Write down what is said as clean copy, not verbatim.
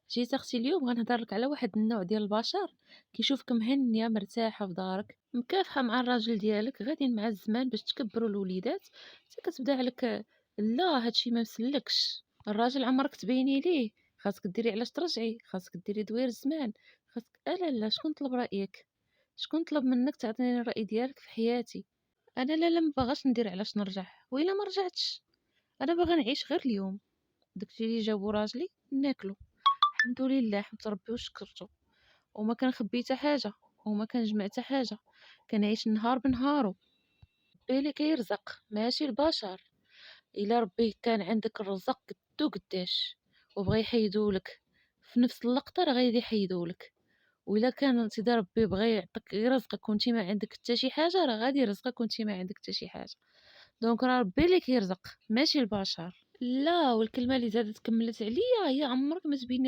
جيت اختي اليوم غنهضر لك على واحد النوع ديال البشر كيشوفك مهنيه مرتاحه في دارك مكافحه مع الراجل ديالك غاديين مع الزمان باش تكبروا الوليدات. حتى كتبدا عليك لا هادشي ما مسلكش. الراجل عمرك تبيني ليه؟ خاصك ديري علاش ترجعي، خاصك ديري دوير الزمان، خاصك لا شكون طلب رايك؟ شكون طلب منك تعطيني الراي ديالك في حياتي؟ انا لا ما باغاش ندير علاش نرجع، وإلا ما رجعتش انا باغا نعيش غير اليوم. داكشي اللي جابو راجلي ناكلو، الحمد لله حمدت ربي وشكرته، وما كنخبي حتى حاجه، وما كنجمع حتى حاجه، كنعيش النهار بنهارو. ربي اللي كيرزق ماشي البشر. الا ربي كان عندك الرزق قدو قداش وبغى يحيدولك في نفس اللقطه راه غادي يحيدولك، وإلا كان سيدي ربي بغى يعطيك يرزقك وانتي ما عندك حتى شي حاجه راه غادي يرزقك وانتي ما عندك حتى شي حاجه. دونك راه ربي اللي كيرزق ماشي البشر. لا، والكلمه اللي زادت كملت عليا هي عمرك ما تبيني